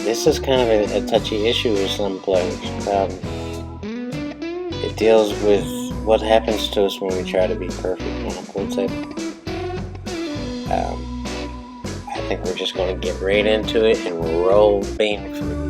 This is kind of a touchy issue with some players. It deals with what happens to us when we try to be perfect on a pool table. I think we're just going to get right into it and roll bean fruit.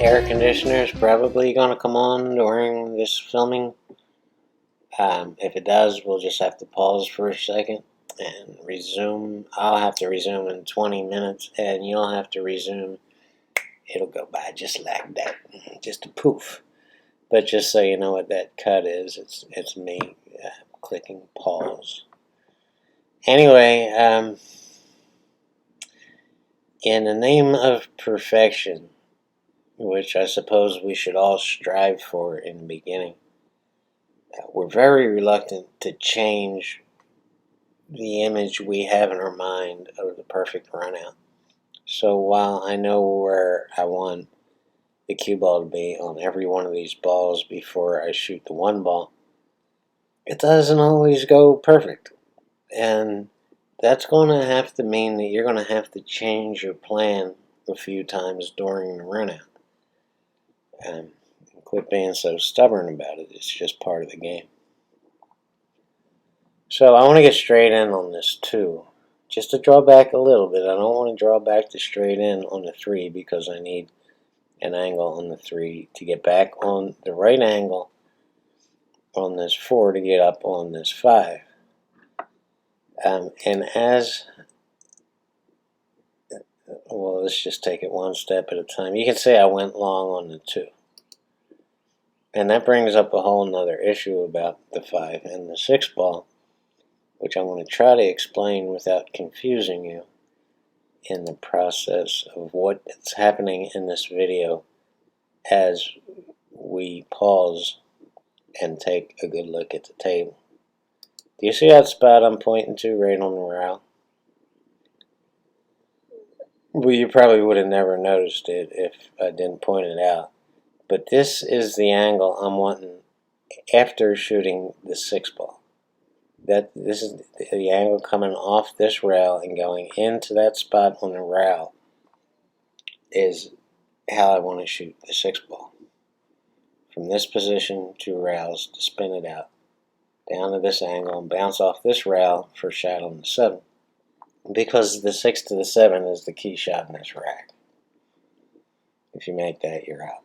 Air conditioner is probably going to come on during this filming. If it does, we'll just have to pause for a second and resume. I'll have to resume in 20 minutes, and you'll have to resume. It'll go by just like that, just a poof. But just so you know what that cut is, it's me clicking pause. Anyway, in the name of perfection, which I suppose we should all strive for in the beginning, we're very reluctant to change the image we have in our mind of the perfect run out. So while I know where I want the cue ball to be on every one of these balls before I shoot the one ball, it doesn't always go perfect. And that's going to have to mean that you're going to have to change your plan a few times during the run out. And quit being so stubborn about it. It's just part of the game. So I want to get straight in on this too. Just to draw back a little bit. I don't want to draw back to straight in on the 3 because I need an angle on the 3 to get back on the right angle on this 4 to get up on this 5. And as... Well, let's just take it one step at a time. You can say I went long on the 2. And that brings up a whole nother issue about the 5 and the 6 ball, which I'm going to try to explain without confusing you in the process of what's happening in this video as we pause and take a good look at the table. Do you see that spot I'm pointing to right on the rail? Well, you probably would have never noticed it if I didn't point it out. But this is the angle I'm wanting after shooting the 6 ball. This is the angle coming off this rail and going into that spot on the rail is how I want to shoot the 6 ball. From this position, 2 rails to spin it out, down to this angle and bounce off this rail for a shot on the 7. Because the 6 to the 7 is the key shot in this rack. If you make that, you're out.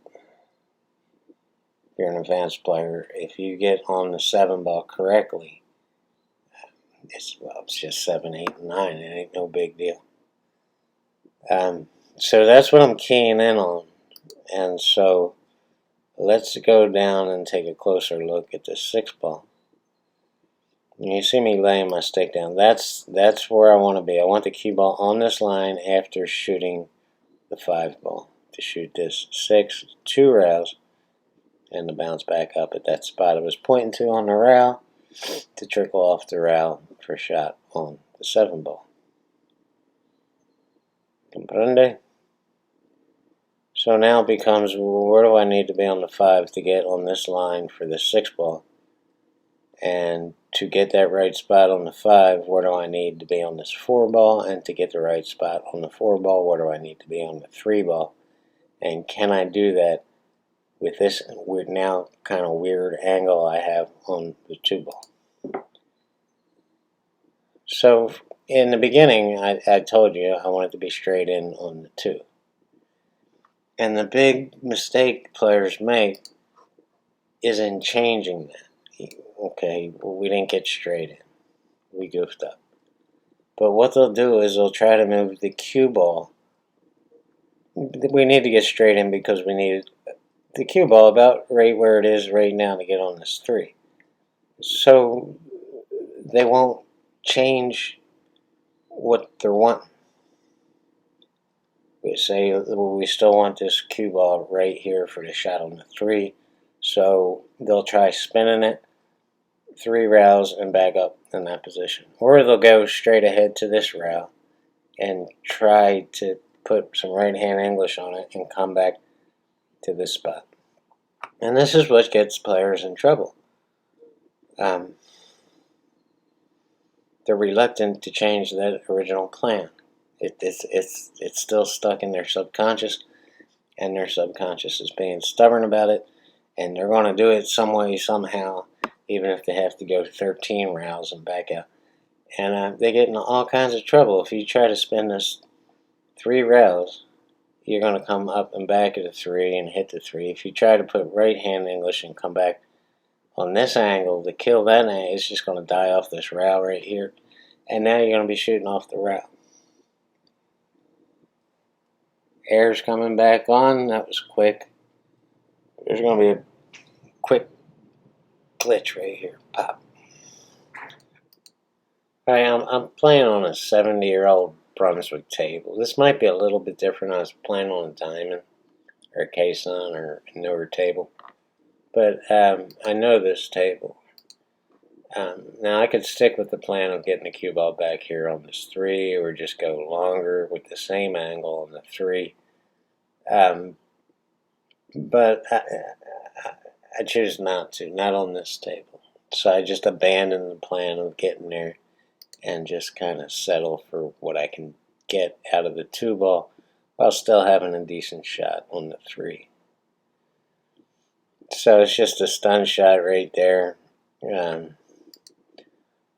you're an advanced player. If you get on the 7 ball correctly, it's just 7, 8, and 9. It ain't no big deal. So that's what I'm keying in on. And so let's go down and take a closer look at the 6 ball. And you see me laying my stick down. That's where I want to be. I want the cue ball on this line after shooting the 5 ball. To shoot this 6, 2 rails, and to bounce back up at that spot I was pointing to on the rail, to trickle off the rail for a shot on the 7 ball. Comprende? So now it becomes, where do I need to be on the 5 to get on this line for the 6 ball? And to get that right spot on the 5, where do I need to be on this 4 ball? And to get the right spot on the 4 ball, where do I need to be on the 3 ball? And can I do that with this weird, now kind of weird angle I have on the 2 ball? So in the beginning, I told you I wanted to be straight in on the 2. And the big mistake players make is in changing that. Okay, well, we didn't get straight in. We goofed up. But what they'll do is they'll try to move the cue ball. We need to get straight in because we need the cue ball about right where it is right now to get on this 3. So they won't change what they're wanting. We say, well, we still want this cue ball right here for the shot on the 3. So they'll try spinning it 3 rails and back up in that position. Or they'll go straight ahead to this rail and try to put some right hand English on it and come back to this spot. And this is what gets players in trouble. They're reluctant to change that original plan. It's still stuck in their subconscious, and their subconscious is being stubborn about it, and they're going to do it some way, somehow, even if they have to go 13 rounds and back out. And they get in all kinds of trouble. If you try to spin this 3 rails, you're going to come up and back at a 3 and hit the 3. If you try to put right hand English and come back on this angle to kill that angle, it's just going to die off this rail right here. And now you're going to be shooting off the rail. Air's coming back on. That was quick. There's going to be a quick glitch right here. Pop. Alright, I'm playing on a 70-year-old Brunswick table. This might be a little bit different. I was playing on a diamond or a caisson or a newer table. But I know this table. Now I could stick with the plan of getting the cue ball back here on this 3, or just go longer with the same angle on the 3. But I choose not to, not on this table. So I just abandoned the plan of getting there and just kind of settle for what I can get out of the 2 ball while still having a decent shot on the 3. So it's just a stun shot right there,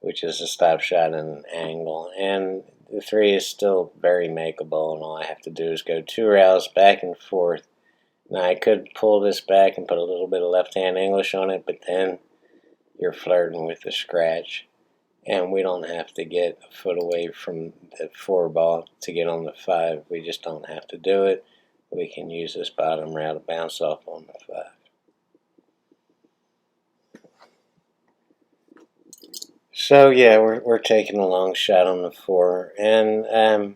which is a stop shot and an angle. And the 3 is still very makeable, and all I have to do is go 2 rails back and forth. Now I could pull this back and put a little bit of left-hand English on it, but then you're flirting with the scratch. And we don't have to get a foot away from the 4 ball to get on the 5. We just don't have to do it. We can use this bottom rail to bounce off on the 5. So yeah, we're taking a long shot on the 4. And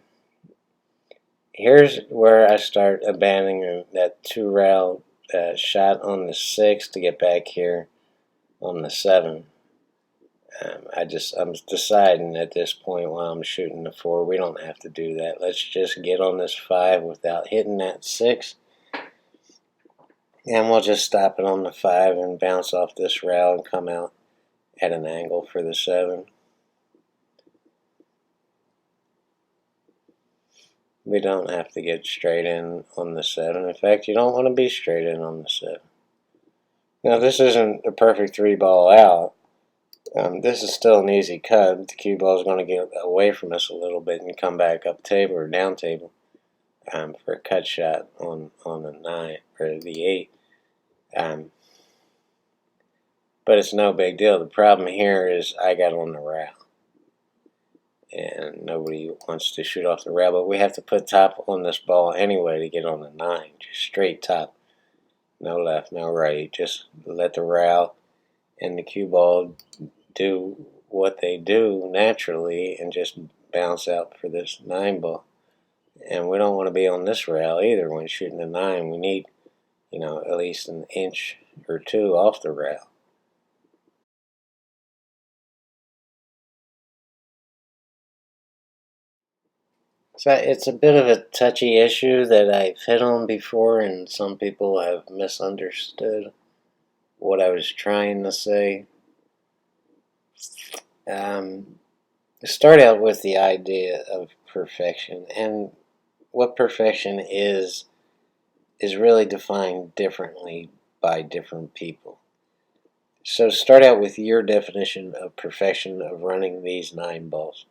here's where I start abandoning that 2 rail shot on the 6 to get back here on the 7. I'm deciding at this point while I'm shooting the 4, we don't have to do that. Let's just get on this 5 without hitting that 6. And we'll just stop it on the 5 and bounce off this rail and come out at an angle for the 7. We don't have to get straight in on the 7. In fact, you don't want to be straight in on the 7. Now, this isn't a perfect 3 ball out. This is still an easy cut. The cue ball is going to get away from us a little bit and come back up table or down table for a cut shot on the 9 or the 8. But it's no big deal. The problem here is I got on the rail. And nobody wants to shoot off the rail, but we have to put top on this ball anyway to get on the 9. Just straight top. No left, no right. Just let the rail and the cue ball do what they do naturally and just bounce out for this 9 ball. And we don't want to be on this rail either when shooting the 9. We need, at least an inch or two off the rail. So it's a bit of a touchy issue that I've hit on before, and some people have misunderstood what I was trying to say. Start out with the idea of perfection, and what perfection is really defined differently by different people. So start out with your definition of perfection of running these 9 balls.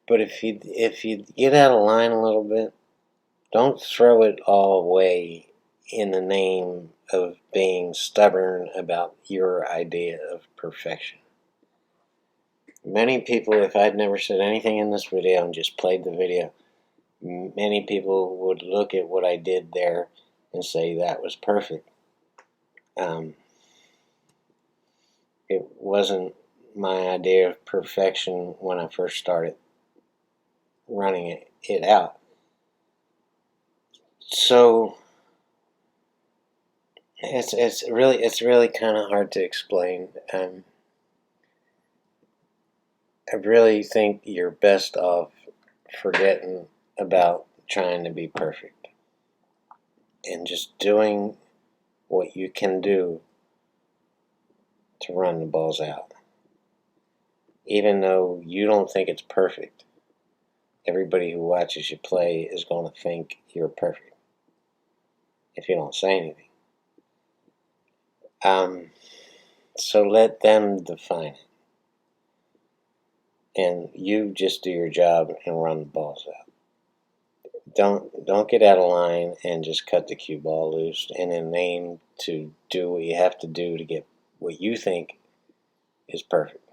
But if you get out of line a little bit, don't throw it all away in the name of being stubborn about your idea of perfection. Many people, if I'd never said anything in this video and just played the video, many people would look at what I did there and say that was perfect. It wasn't my idea of perfection when I first started running it out. So it's really kind of hard to explain. I really think you're best off forgetting about trying to be perfect and just doing what you can do to run the balls out. Even though you don't think it's perfect, everybody who watches you play is going to think you're perfect if you don't say anything. So let them define it. And you just do your job and run the balls out. Don't get out of line and just cut the cue ball loose and then aim to do what you have to do to get what you think is perfect.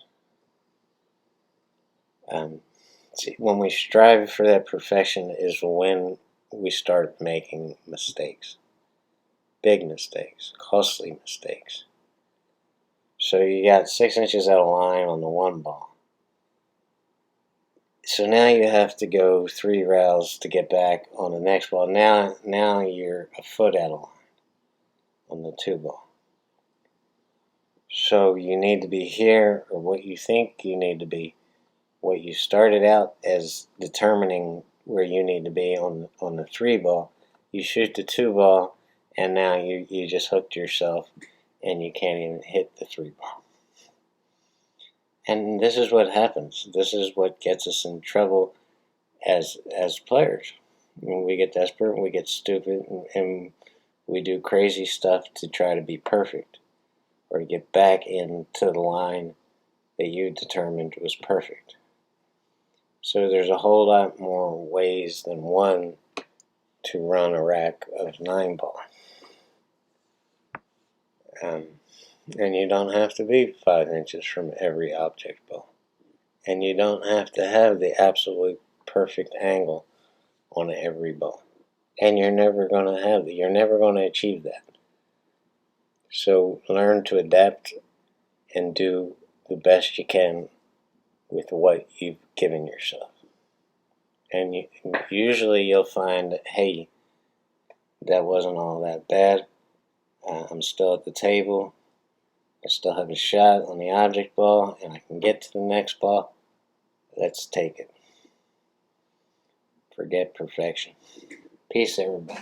See, when we strive for that perfection is when we start making mistakes. Big mistakes, costly mistakes. So you got 6 inches out of line on the 1 ball. So now you have to go 3 rails to get back on the next ball. Now you're a foot out of line on the 2 ball. So you need to be here, or what you think you need to be. What you started out as determining where you need to be on the 3 ball. You shoot the 2 ball, and now you just hooked yourself, and you can't even hit the 3 ball. And this is what happens. This is what gets us in trouble as players. When we get desperate, we get stupid, and we do crazy stuff to try to be perfect, or to get back into the line that you determined was perfect. So there's a whole lot more ways than one to run a rack of 9 ball. And you don't have to be 5 inches from every object ball. And you don't have to have the absolute perfect angle on every ball. And you're never going to have that. You're never going to achieve that. So learn to adapt and do the best you can with what you've given yourself. And usually you'll find that, hey, that wasn't all that bad. I'm still at the table. I still have a shot on the object ball, and I can get to the next ball. Let's take it. Forget perfection. Peace, everybody.